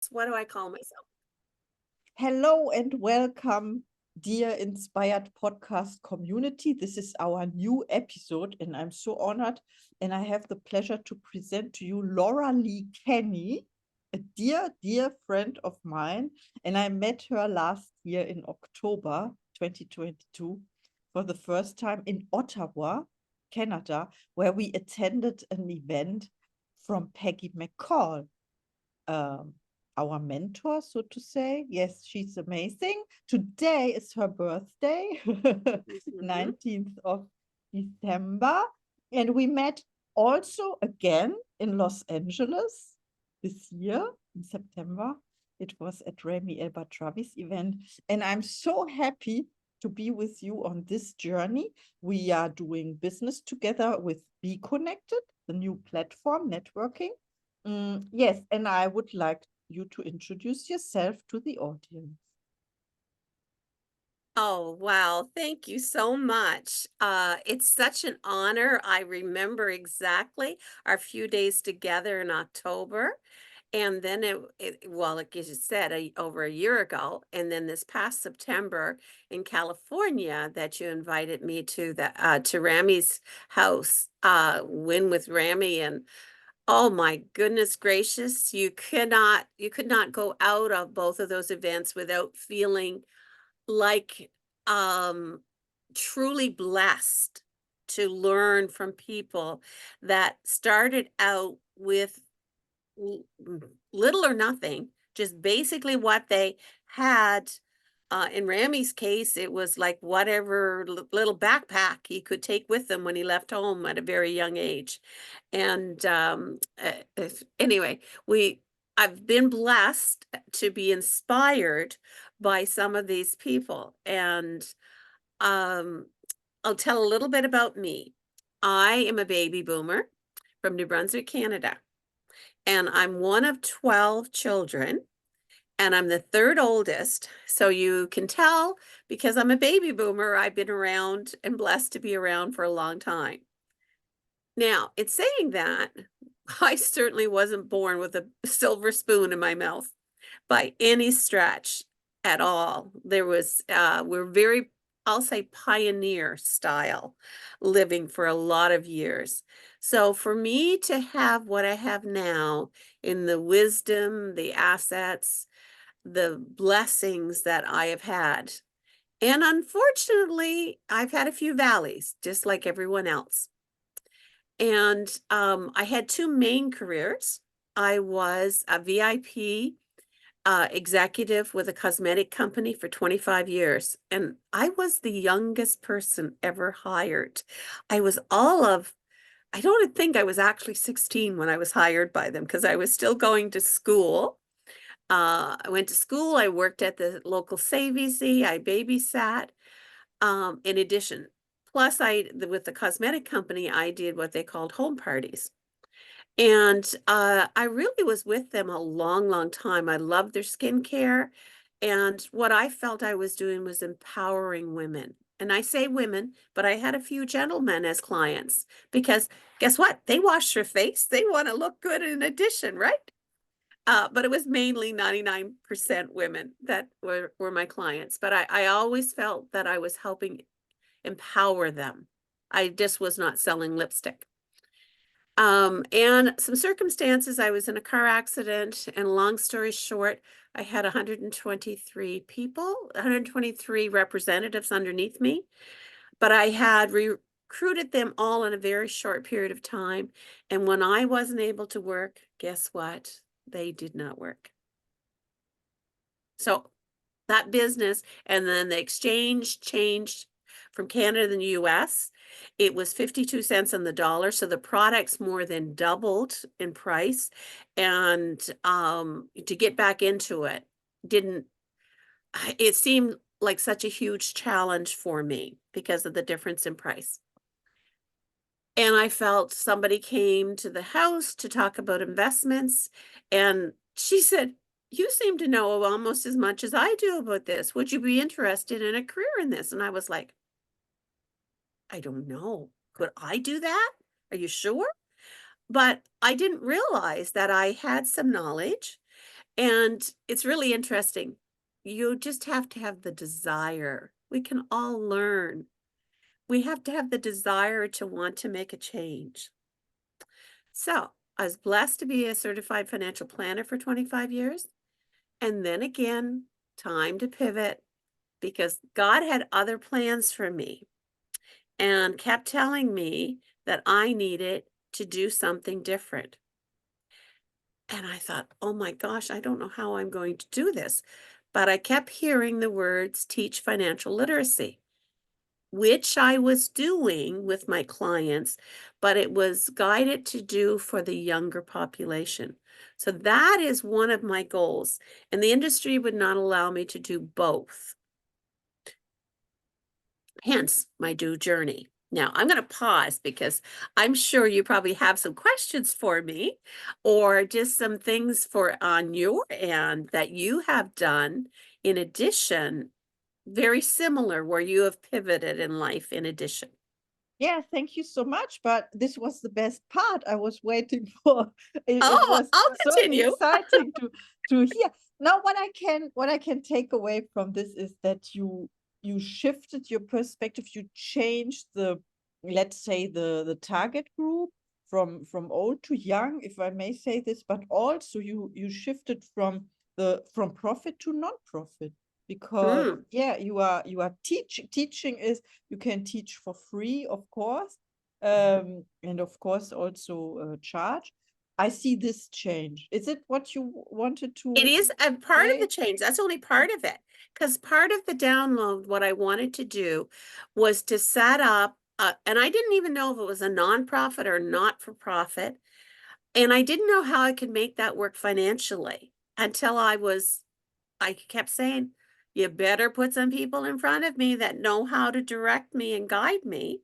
What do I call myself? Hello and welcome, dear inspired podcast community. This is our new episode, and I'm so honored. And I have the pleasure to present to you Laura Lee Kenny, a dear friend of mine. And I met her last year in October 2022 for the first time in Ottawa, Canada, where we attended an event from Peggy McCall, um, our mentor, so to say. Yes, she's amazing. Today is her birthday, Mhm. 19th of December. And we met also again in Los Angeles this year in September. It was at Remy Elba Travis event. And I'm so happy to be with you on this journey. We are doing business together with Be Connected, the new platform networking. Yes, and I would like you to introduce yourself to the audience. Oh, wow. Thank you so much. It's such an honor. I remember exactly our few days together in October. And then well, like you just said, over a year ago, and then this past September in California, that you invited me to Rami's house, Win with Rami, and oh my goodness gracious, you could not go out of both of those events without feeling like um truly blessed to learn from people that started out with little or nothing, just basically what they had. In Rami's case, it was like whatever little backpack he could take with him when he left home at a very young age. And anyway, we I've been blessed to be inspired by some of these people. And um, I'll tell a little bit about me. I am a baby boomer from New Brunswick, Canada, and I'm one of 12 children, and I'm the third oldest. So you can tell, because I'm a baby boomer, I've been around and blessed to be around for a long time. Now, in saying that, I certainly wasn't born with a silver spoon in my mouth by any stretch at all. We're very, I'll say, pioneer style living for a lot of years. So for me to have what I have now in the wisdom, the assets, the blessings that I have had, and unfortunately, I've had a few valleys, just like everyone else. And I had two main careers. I was a VIP executive with a cosmetic company for 25 years, and I was the youngest person ever hired. I was all of, I don't think I was actually 16 when I was hired by them because I was still going to school. I went to school, I worked at the local Savvy, I babysat. In addition, plus with the cosmetic company, I did what they called home parties. And I really was with them a long, long time. I loved their skincare. And what I felt I was doing was empowering women. And I say women, but I had a few gentlemen as clients because guess what? They wash their face. They want to look good in addition, right? But it was mainly 99% women that were my clients. But I always felt that I was helping empower them. I just was not selling lipstick. And some circumstances, I was in a car accident, and long story short, I had 123 people, 123 representatives underneath me, but I had recruited them all in a very short period of time. And when I wasn't able to work, guess what? They did not work. So that business, and then the exchange changed from Canada to the US. It was 52 cents on the dollar, so the products more than doubled in price. And to get back into it didn't it seemed like such a huge challenge for me because of the difference in price. And I felt somebody came to the house to talk about investments, and she said, "You seem to know almost as much as I do about this. Would you be interested in a career in this?" And I was like, "I don't know. Could I do that? Are you sure?" But I didn't realize that I had some knowledge And it's really interesting. You just have to have the desire. We can all learn. We have to have the desire to want to make a change. So, I was blessed to be a certified financial planner for 25 years. And then again, time to pivot because God had other plans for me and kept telling me that I needed to do something different. And I thought, oh my gosh, I don't know how I'm going to do this. But I kept hearing the words teach financial literacy, which I was doing with my clients, but it was guided to do for the younger population. So that is one of my goals. And the industry would not allow me to do both. Hence my due journey. Now, I'm going to pause because I'm sure you probably have some questions for me or just some things for on your end that you have done in addition, very similar where you have pivoted in life in addition. Yeah, thank you so much. But this was the best part I was waiting for. It Oh, was I'll so continue. exciting to hear. Now, what I can take away from this is that you shifted your perspective. You changed the, let's say, the target group from old to young, if I may say this. But also you shifted from profit to non-profit, because Mm. yeah, you are teaching is, you can teach for free, of course, and of course also charge. I see this change. Is it what you wanted It to is a part of the say? change, that's only part of it. Because part of the download, what I wanted to do was to set up, and I didn't even know if it was a nonprofit or not-for-profit, and I didn't know how I could make that work financially until I kept saying, "You better put some people in front of me that know how to direct me and guide me."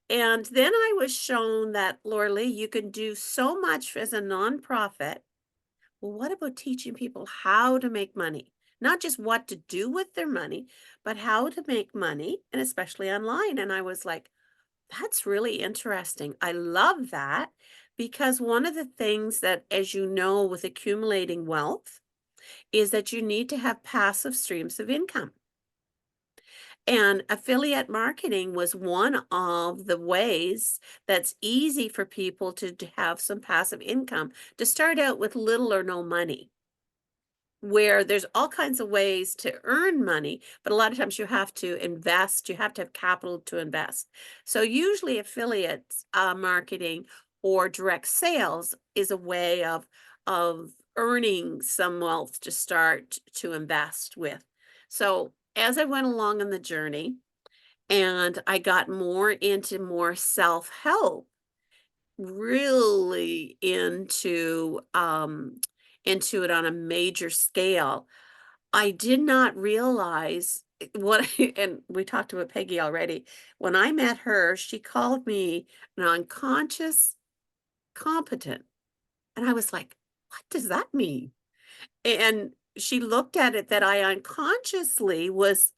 And then I was shown that, Lorley, you can do so much as a nonprofit. Well, what about teaching people how to make money? Not just what to do with their money, but how to make money, and especially online. And I was like, that's really interesting. I love that because one of the things that, as you know, with accumulating wealth, is that you need to have passive streams of income. And affiliate marketing was one of the ways that's easy for people to have some passive income to start out with little or no money, where there's all kinds of ways to earn money, but a lot of times you have to invest, you have to have capital to invest. So usually affiliates marketing or direct sales is a way of earning some wealth to start to invest with. So as I went along in the journey and I got more into more self-help, really into it on a major scale, I did not realize what and we talked about Peggy already. When I met her, she called me an unconscious competent, and I was like, "What does that mean?" And she looked at it that I unconsciously was,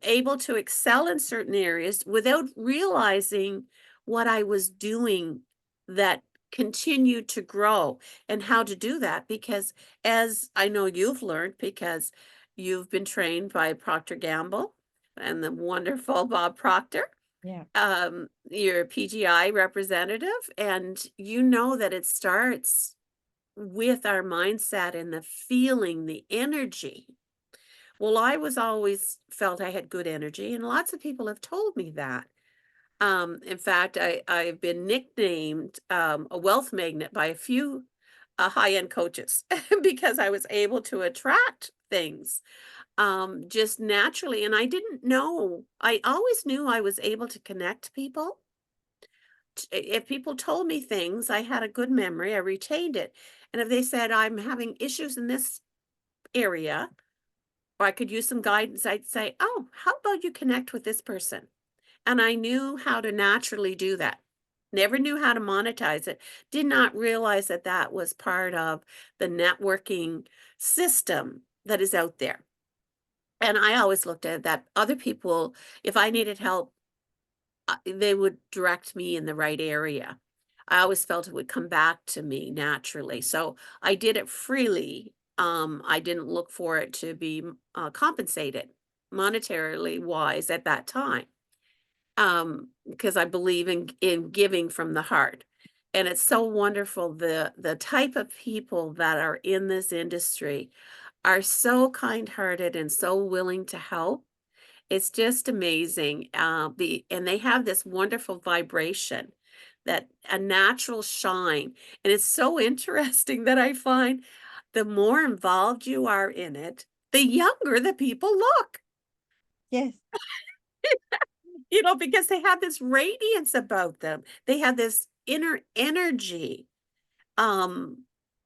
able to excel in certain areas without realizing what I was doing that continued to grow and how to do that. Because as I know you've learned, because you've been trained by Procter Gamble and the wonderful Bob Proctor, Yeah. you're a PGI representative, and you know that it starts with our mindset and the feeling, the energy. Well, I was always felt I had good energy, and lots of people have told me that. In fact, I've been nicknamed a wealth magnet by a few high-end coaches because I was able to attract things just naturally. And I didn't know, I always knew I was able to connect people. If people told me things, I had a good memory, I retained it. And if they said, I'm having issues in this area, or I could use some guidance, I'd say, "Oh, how about you connect with this person?" And I knew how to naturally do that. Never knew how to monetize it. Did not realize that that was part of the networking system that is out there. And I always looked at that other people, if I needed help, they would direct me in the right area. I always felt it would come back to me naturally. So I did it freely. I didn't look for it to be compensated monetarily wise at that time, because I believe in giving from the heart. And it's so wonderful, the type of people that are in this industry are so kind-hearted and so willing to help. It's just amazing. And they have this wonderful vibration, that a natural shine. And it's so interesting that I find the more involved you are in it, the younger the people look. Yes. Because they have this radiance about them. They have this inner energy, and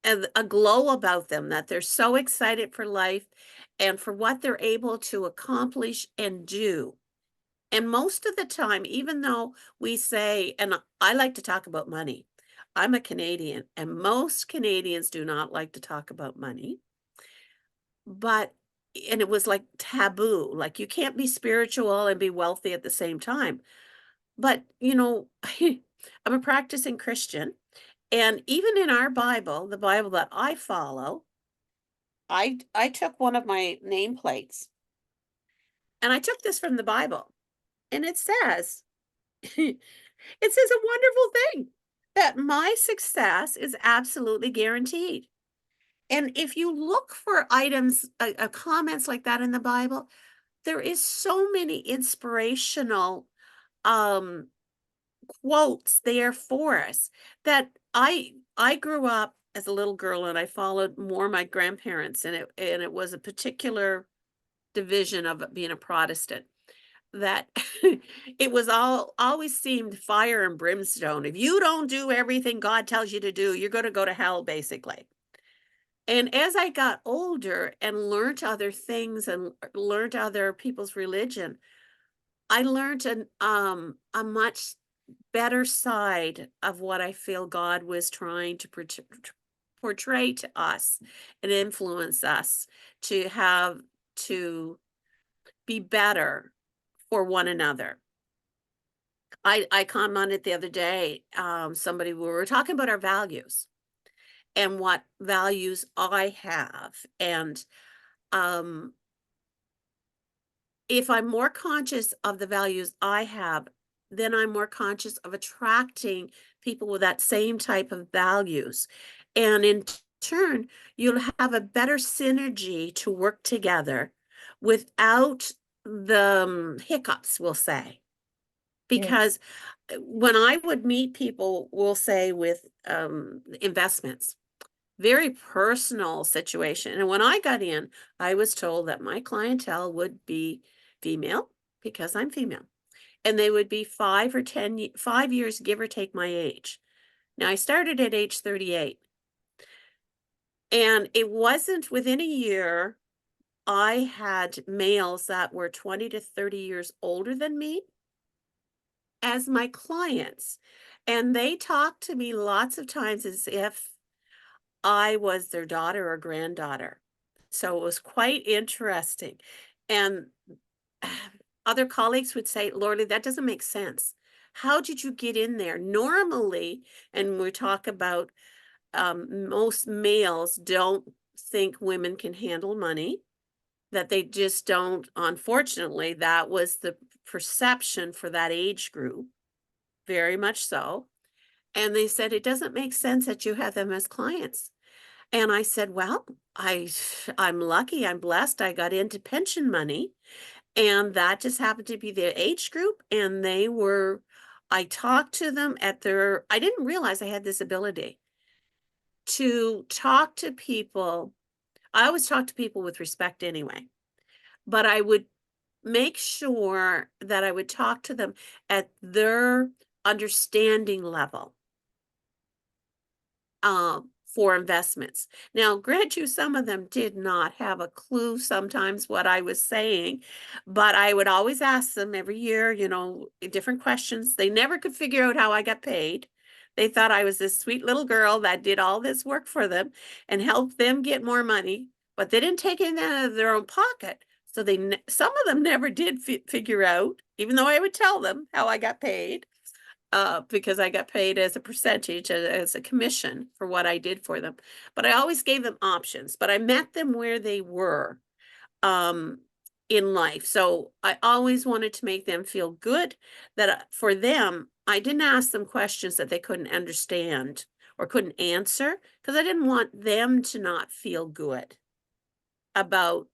a glow about them, that they're so excited for life and for what they're able to accomplish and do. And most of the time, even though we say, and I like to talk about money. I'm a Canadian, and most Canadians do not like to talk about money. But and it was like taboo, like you can't be spiritual and be wealthy at the same time. But, I'm a practicing Christian, and even in our Bible, the Bible that I follow, I took one of my nameplates, and I took this from the Bible, and it says it says a wonderful thing, that my success is absolutely guaranteed. And if you look for items, comments like that in the Bible, there is so many inspirational, um quotes there for us, that I grew up as a little girl, and I followed more my grandparents, and it was a particular division of it being a Protestant, that it was all always seemed fire and brimstone. If you don't do everything God tells you to do, you're going to go to hell, basically. And as I got older and learned other things and learned other people's religion, I learned a much better side of what I feel God was trying to portray to us and influence us to have to be better for one another. I commented the other day, somebody we were talking about our values and what values I have. And um if I'm more conscious of the values I have, then I'm more conscious of attracting people with that same type of values. And in turn, you'll have a better synergy to work together without the hiccups, we'll say. Yes. Because when I would meet people, we'll say with investments, very personal situation. And when I got in, I was told that my clientele would be female because I'm female. And they would be 5 years, give or take my age. Now I started at age 38. And it wasn't within a year, I had males that were 20 to 30 years older than me as my clients. And they talked to me lots of times as if I was their daughter or granddaughter. So it was quite interesting. And other colleagues would say, Lordy, that doesn't make sense. How did you get in there? Normally, and we talk about most males don't think women can handle money, that they just don't. Unfortunately, that was the perception for that age group, very much so. And they said, it doesn't make sense that you have them as clients. And I said, "Well, I'm lucky, I'm blessed, I got into pension money, and that just happened to be their age group, and I talked to them at their I didn't realize I had this ability to talk to people. I always talk to people with respect anyway, but I would make sure that I would talk to them at their understanding level, for investments. Now, grant you, some of them did not have a clue sometimes what I was saying, but I would always ask them every year, different questions. They never could figure out how I got paid. They thought I was this sweet little girl that did all this work for them and helped them get more money, but they didn't take it out of their own pocket. So some of them never did figure out, even though I would tell them how I got paid. because I got paid as a percentage, as a commission for what I did for them. But I always gave them options, but I met them where they were um, in life. So I always wanted to make them feel good that for them, I didn't ask them questions that they couldn't understand or couldn't answer because I didn't want them to not feel good about,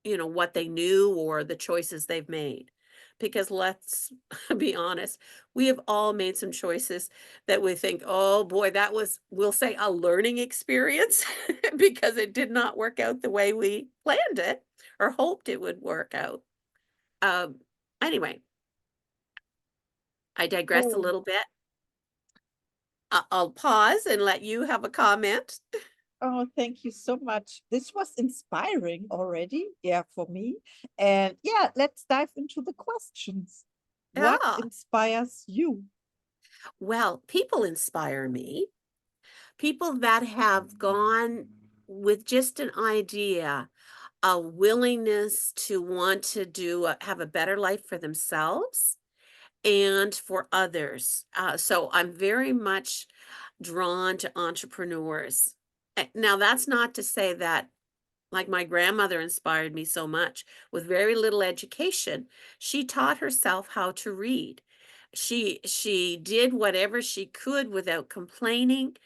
what they knew or the choices they've made. Because let's be honest, we have all made some choices that we think, oh boy, that was, we'll say, a learning experience because it did not work out the way we planned it or hoped it would work out. Um, anyway, I digress a Oh, little bit. I'll pause and let you have a comment. oh, thank you so much. This was inspiring already, yeah, for me. And yeah, let's dive into the questions. What Yeah. inspires you? Well, people inspire me. People that have gone with just an idea, a willingness to want to have a better life for themselves and for others. So I'm very much drawn to entrepreneurs. Now, that's not to say that, like my grandmother inspired me so much with very little education, she taught herself how to read. She did whatever she could without complaining.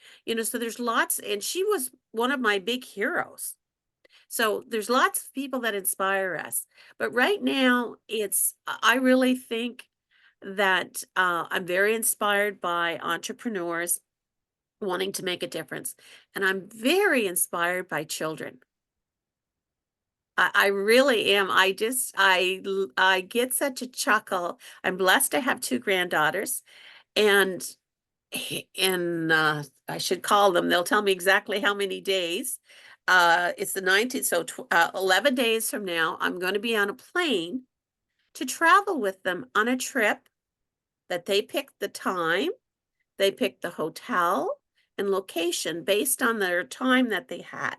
So there's lots, and she was one of my big heroes. So there's lots of people that inspire us. But right now, I really think that I'm very inspired by entrepreneurs wanting to make a difference. And I'm very inspired by children. I really am. I get such a chuckle. I'm blessed to have two granddaughters, and I should call them. They'll tell me exactly how many days. It's the 19th, so 11 days from now, I'm going to be on a plane to travel with them on a trip that they picked the time, they picked the hotel and location based on their time that they had.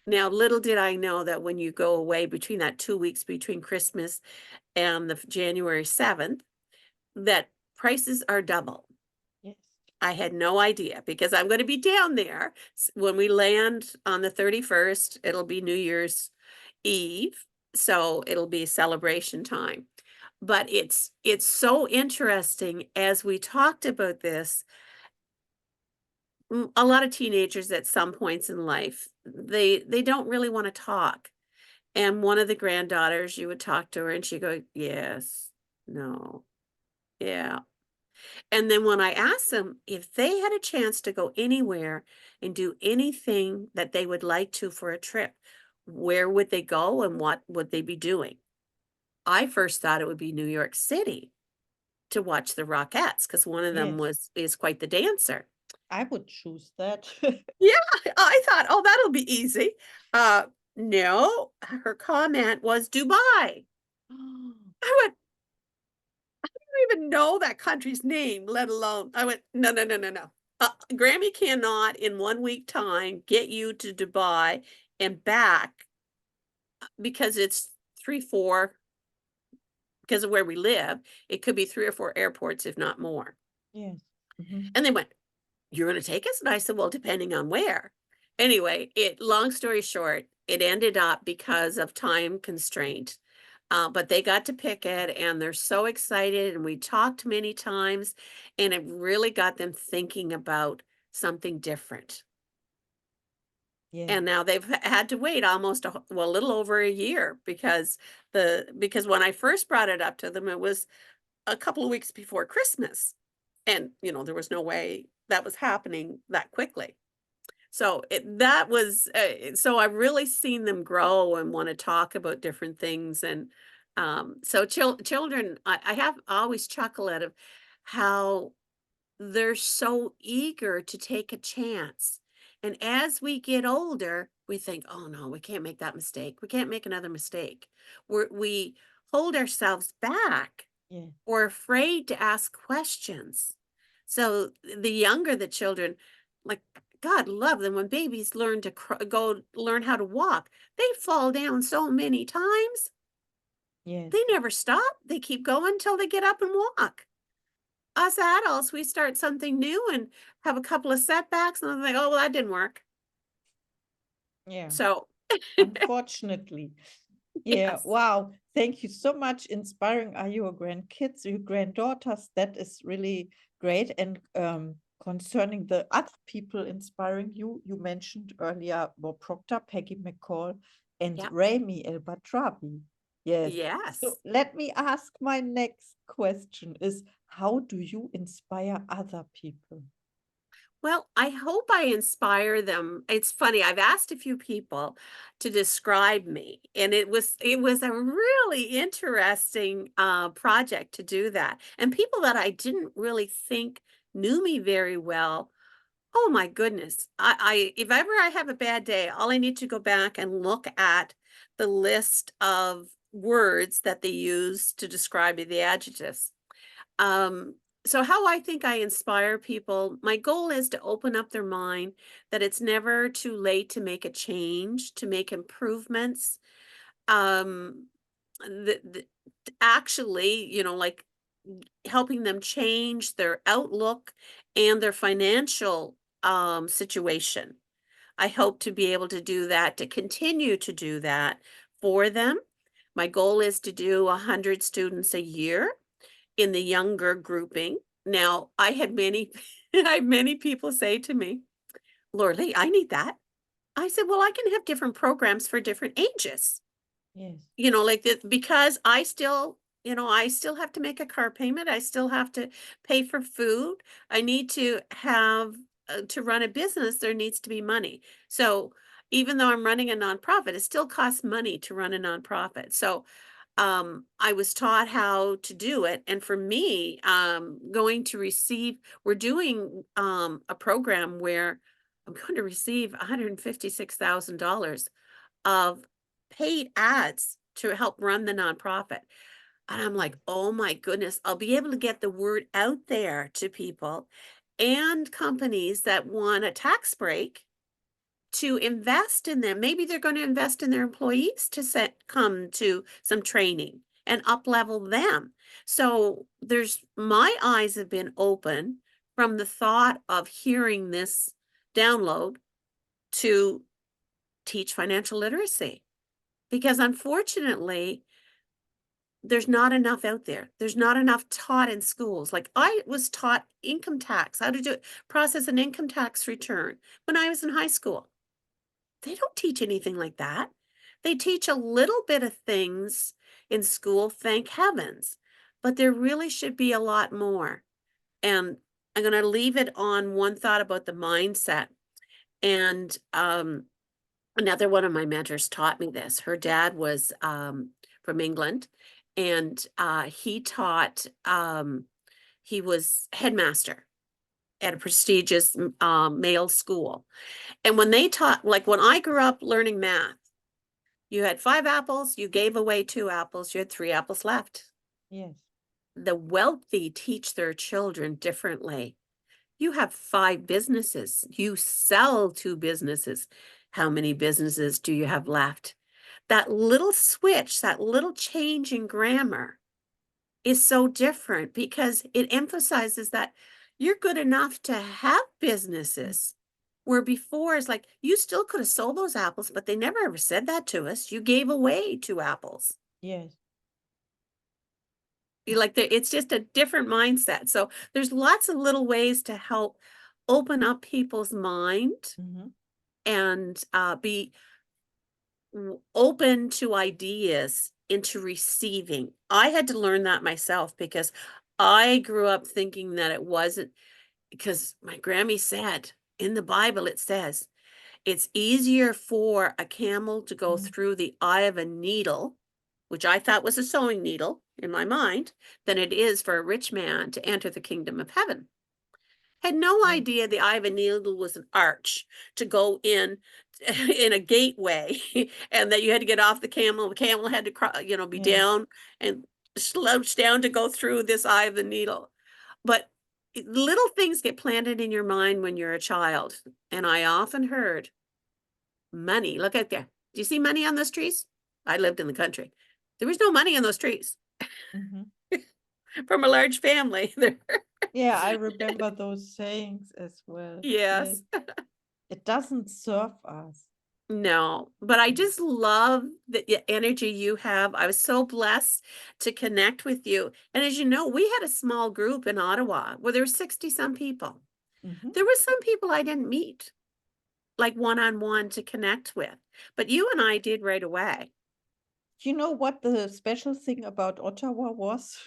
Now, little did I know that when you go away between that 2 weeks between Christmas and the January 7th, that prices are double. Yes, I had no idea because I'm gonna be down there when we land on the 31st. It'll be New Year's Eve, so it'll be celebration time. But it's so interesting as we talked about this, a lot of teenagers at some points in life, they don't really wanna talk. And one of the granddaughters, you would talk to her and she'd go, "Yes, no, yeah." And then when I asked them if they had a chance to go anywhere and do anything that they would like to for a trip, where would they go and what would they be doing? I first thought it would be New York City to watch the Rockettes because one of them yes, is quite the dancer. I would choose that. Yeah, I thought, "Oh, that'll be easy." Uh, no, her comment was Dubai. I went, even know that country's name, let alone I went, "No, no, no, no, no. Grammy cannot in 1 week time get you to Dubai and back because it's 3, 4 because of where we live, it could be 3 or 4 airports, if not more." Yes. Mhm. And they went, "You're gonna take us?" And I said, "Well, depending on where." Anyway, long story short, it ended up because of time constraint. But they got to pick it and they're so excited. And we talked many times, and it really got them thinking about something different. Yes, And now they've had to wait almost a little over a year because when I first brought it up to them, it was a couple of weeks before Christmas. And there was no way that was happening that quickly. So so I've really seen them grow and want to talk about different things. And so children, I have always chuckle at of how they're so eager to take a chance. And as we get older, we think, oh no, we can't make that mistake. We can't make another mistake. We hold ourselves back. yes, Or afraid to ask questions. So the younger the children, like God love them when babies learn to go learn how to walk. They fall down so many times. yes, They never stop. They keep going until they get up and walk. us adults, we start something new and have a couple of setbacks, and then like, oh, well, that didn't work. Yeah, So, unfortunately. Yeah, yes. wow. Thank you so much. Inspiring are your grandkids, your granddaughters. That is really great. And concerning the other people inspiring you, you mentioned earlier Bob Proctor, Peggy McCall, and Yeah. Rami El-Batrawi. Yes. So Yes. let me ask my next question is, how do you inspire other people? Well, I hope I inspire them. It's funny, I've asked a few people to describe me, and it was a really interesting project to do that. And people that I didn't really think knew me very well. Oh my goodness. I if ever I have a bad day, all I need to go back and look at the list of words that they use to describe me, the adjectives. Um, so how I think I inspire people, my goal is to open up their mind that it's never too late to make a change, to make improvements. Um, the actually, like helping them change their outlook and their financial situation. I hope to be able to do that, to continue to do that for them. My goal is to do 100 students a year in the younger grouping. Now, I had many I had many people say to me, "Lorley, I need that." I said, "Well, I can have different programs for different ages." Yes. Like that because I still have to make a car payment. I still have to pay for food. I need to have to run a business, there needs to be money. So, even though I'm running a nonprofit, it still costs money to run a nonprofit. So, I was taught how to do it. And for me, we're doing a program where I'm going to receive $156,000 of paid ads to help run the nonprofit. And I'm like, oh my goodness, I'll be able to get the word out there to people and companies that want a tax break to invest in them. Maybe they're going to invest in their employees to come to some training and up level them. So my eyes have been open from the thought of hearing this download to teach financial literacy because unfortunately there's not enough out there. There's not enough taught in schools. Like I was taught income tax, how to process an income tax return when I was in high school. They don't teach anything like that. They teach a little bit of things in school, thank heavens, but there really should be a lot more. And I'm going to leave it on one thought about the mindset. And another one of my mentors taught me this. Her dad was from England, and he was headmaster at a prestigious male school. And when they taught, like when I grew up learning math, you had 5 apples, you gave away 2 apples, you had 3 apples left. Yes. The wealthy teach their children differently. You have 5 businesses, you sell 2 businesses. How many businesses do you have left? That little switch, that little change in grammar is so different because it emphasizes that you're good enough to have Mm. businesses. Where before it's like, you still could have sold those apples, but they never ever said that to us. You gave away 2 apples. Yes. It's just a different mindset. So there's lots of little ways to help open up people's mind Mhm. and be open to ideas into receiving. I had to learn that myself because I grew up thinking that it wasn't because my Grammy said in the Bible, it says it's easier for a camel to go Mm. through the eye of a needle, which I thought was a sewing needle in my mind, than it is for a rich man to enter the kingdom of heaven. Had no Yes. idea the eye of a needle was an arch to go in in a gateway and that you had to get off the camel had to be Yes. down and slouch down to go through this eye of the needle. But little things get planted in your mind when you're a child. And I often heard money. Look out there. Do you see money on those trees? I lived in the country. There was no money on those trees Mhm. from a large family. Yeah, I remember those sayings as well. Yes. Yes. It doesn't serve us. No, but I Mm. just love the energy you have. I was so blessed to connect with you. And as you know, we had a small group in Ottawa where there were 60 some people. Mhm. There were some people I didn't meet, like one on one to connect with, but you and I did right away. You know what the special thing about Ottawa was?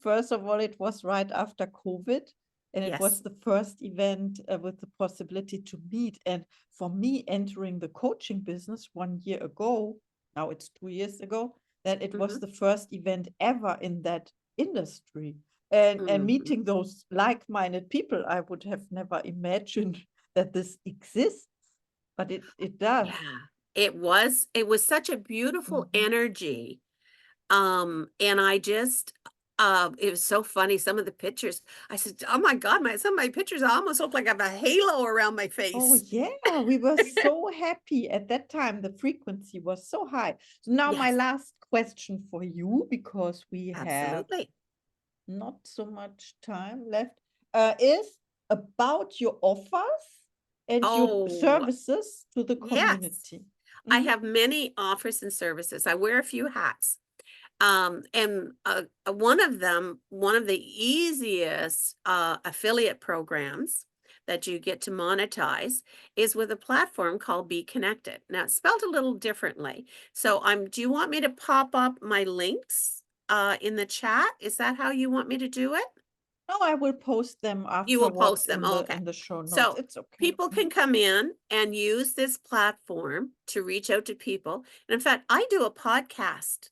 First of all, it was right after COVID, and it was Yes. the first event with the possibility to meet. And for me, entering the coaching business 1 year ago, now it's 2 years ago, that it was Mhm. the first event ever in that industry. And Mhm. meeting those like-minded people, I would have never imagined that this exists, but it does. Yeah. It was such a beautiful Mhm. energy. And I just it was so funny. Some of the pictures, I said, "Oh my God, some of my pictures almost look like I have a halo around my Oh, face." yeah, we were so happy at that time. The frequency was so high. So now my Yes, last question for you, because we have absolutely. not so much time left, is about your offers and your Oh, services to the yes. community. I Mhm. have many offers and services. I wear a few hats. One of them, one of the easiest affiliate programs that you get to monetize is with a platform called Be Connected. Now, it's spelled a little differently. So, do you want me to pop up my links in the chat? Is that how you want me to do it? No, I will post them You will afterwards post them. Oh, okay. in the show notes. So It's okay. people can Mhm. come in and use this platform to reach out to people. And in fact, I do a podcast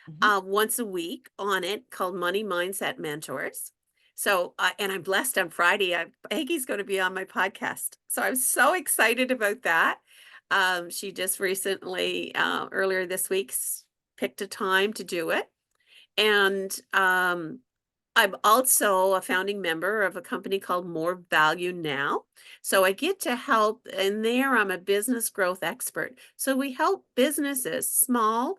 Mhm. once a week on it called Money Mindset Mentors. So, and I'm blessed on Friday. Aggie's going to be on my podcast. So I'm so excited about that. She just recently, earlier this week, picked a time to do it. And I'm also a founding member of a company called More Value Now. So I get to help, and there I'm a business growth expert. So we help businesses, small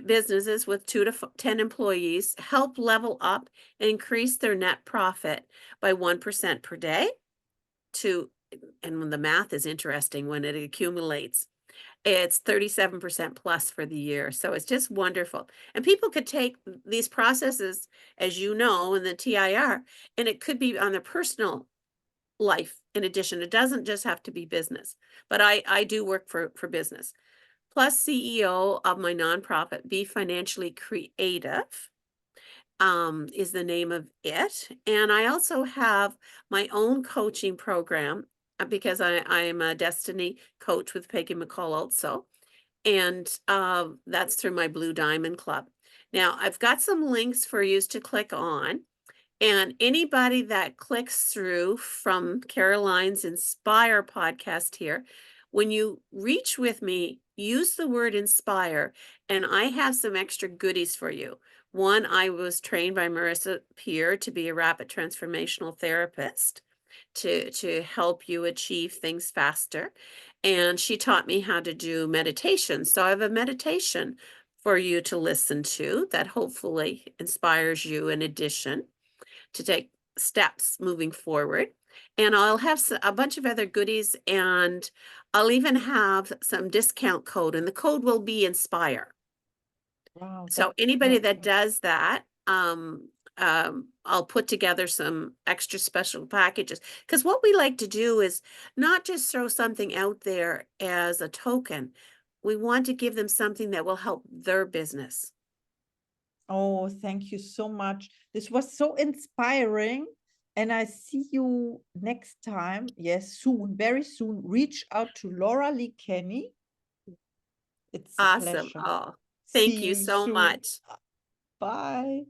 businesses with 2 to 10 employees, help level up and increase their net profit by 1% per day to, and when the math is interesting, when it accumulates, it's 37% plus for the year. So it's just wonderful. And people could take these processes, as you know, in the TIR, and it could be on their personal life in addition. It doesn't just have to be business, but I do work for business. Plus CEO of my nonprofit, Be Financially Creative, is the name of it. And I also have my own coaching program because I am a destiny coach with Peggy McCall also. And that's through my Blue Diamond Club. Now, I've got some links for you to click on. And anybody that clicks through from Caroline's Inspire podcast here, when you reach with me, use the word inspire, and I have some extra goodies for you. One, I was trained by Marissa Peer to be a rapid transformational therapist to help you achieve things faster. And she taught me how to do meditation. So I have a meditation for you to listen to that hopefully inspires you in addition to take steps moving forward. And I'll have a bunch of other goodies, and I'll even have some discount code, and the code will be INSPIRE. Wow, So that's anybody that perfect. does that, I'll put together some extra special packages. Because what we like to do is not just throw something out there as a token. We want to give them something that will help their business. Oh, thank you so much. This was so inspiring. And I see you next time. Yes, soon, very soon. Reach out to Laura Lee Kenny. It's a Awesome. pleasure. Oh, thank See you you so soon. much. Bye.